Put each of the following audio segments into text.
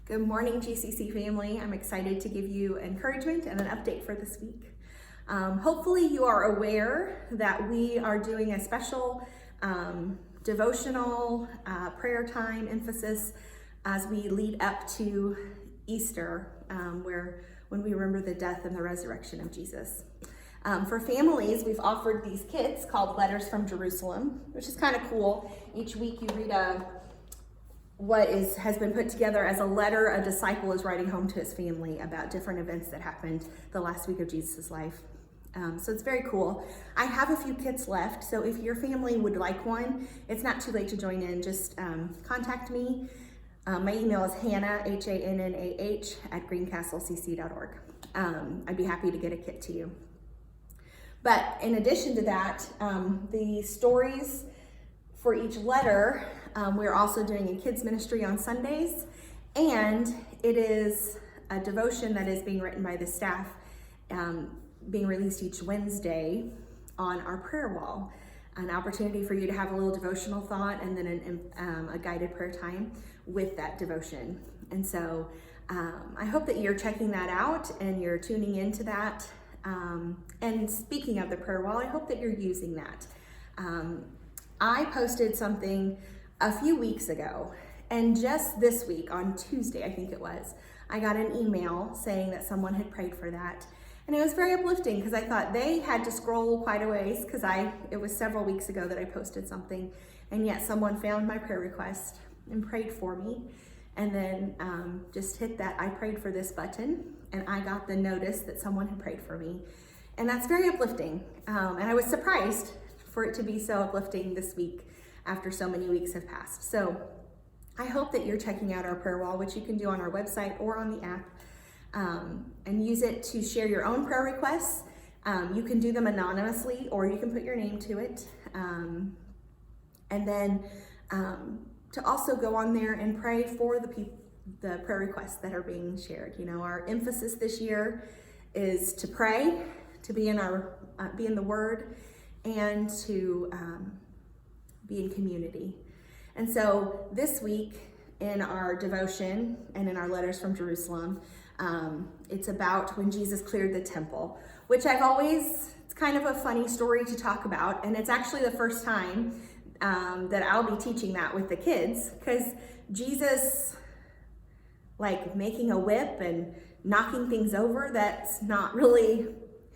Good morning, GCC family. I'm excited to give you encouragement and an update for this week. Hopefully you are aware that we are doing a special devotional prayer time emphasis as we lead up to Easter, when we remember the death and the resurrection of Jesus. For families, we've offered these kits called Letters from Jerusalem, which is kind of cool. Each week you read has been put together as a letter a disciple is writing home to his family about different events that happened the last week of Jesus' life. So it's very cool. I have a few kits left, so if your family would like one, it's not too late to join in. Just contact me. My email is Hannah, Hannah, at greencastlecc.org. I'd be happy to get a kit to you. But in addition to that, the stories for each letter, we're also doing a kids ministry on Sundays, and it is a devotion that is being written by the staff, being released each Wednesday on our prayer wall. An opportunity for you to have a little devotional thought and then a guided prayer time with that devotion. And so I hope that you're checking that out and you're tuning into that. And speaking of the prayer wall, I hope that you're using that. I posted something a few weeks ago, and just this week on Tuesday, I think it was, I got an email saying that someone had prayed for that. And it was very uplifting because I thought they had to scroll quite a ways because it was several weeks ago that I posted something, and yet someone found my prayer request and prayed for me, and then just hit that I prayed for this button, and I got the notice that someone had prayed for me. And that's very uplifting. And I was surprised for it to be so uplifting this week after so many weeks have passed. So I hope that you're checking out our prayer wall, which you can do on our website or on the app, and use it to share your own prayer requests. You can do them anonymously, or you can put your name to it. And then to also go on there and pray for the prayer requests that are being shared. You know, our emphasis this year is to pray, to be in the Word, and to be in community. And so this week in our devotion and in our Letters from Jerusalem, it's about when Jesus cleared the temple, which it's kind of a funny story to talk about, and it's actually the first time that I'll be teaching that with the kids, because Jesus, like making a whip and knocking things over, that's not really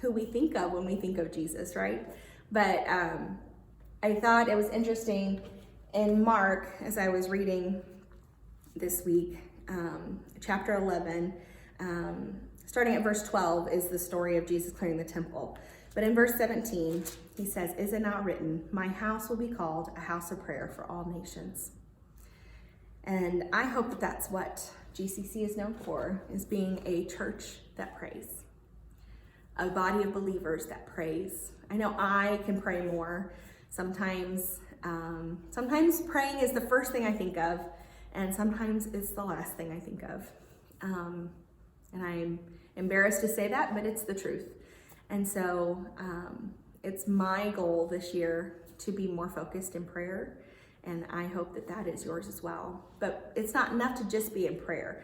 who we think of when we think of Jesus, right? But I thought it was interesting in Mark, as I was reading this week, chapter 11, starting at verse 12 is the story of Jesus clearing the temple. But in verse 17, he says, "Is it not written, my house will be called a house of prayer for all nations?" And I hope that that's what GCC is known for, is being a church that prays, a body of believers that prays. I know I can pray more. Sometimes praying is the first thing I think of, and sometimes it's the last thing I think of. And I'm embarrassed to say that, but it's the truth. And so it's my goal this year to be more focused in prayer, and I hope that that is yours as well. But it's not enough to just be in prayer.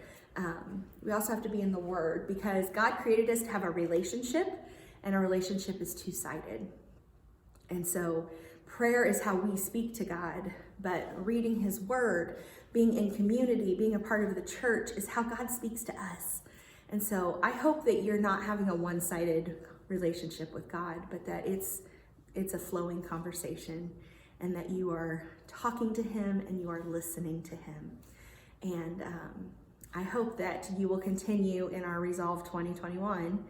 We also have to be in the Word, because God created us to have a relationship, and a relationship is two-sided. And so prayer is how we speak to God, but reading His Word, being in community, being a part of the church is how God speaks to us. And so I hope that you're not having a one-sided relationship with God, but that it's a flowing conversation, and that you are talking to Him and you are listening to Him. And I hope that you will continue in our Resolve 2021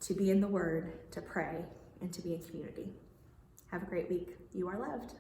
to be in the Word, to pray, and to be in community. Have a great week. You are loved.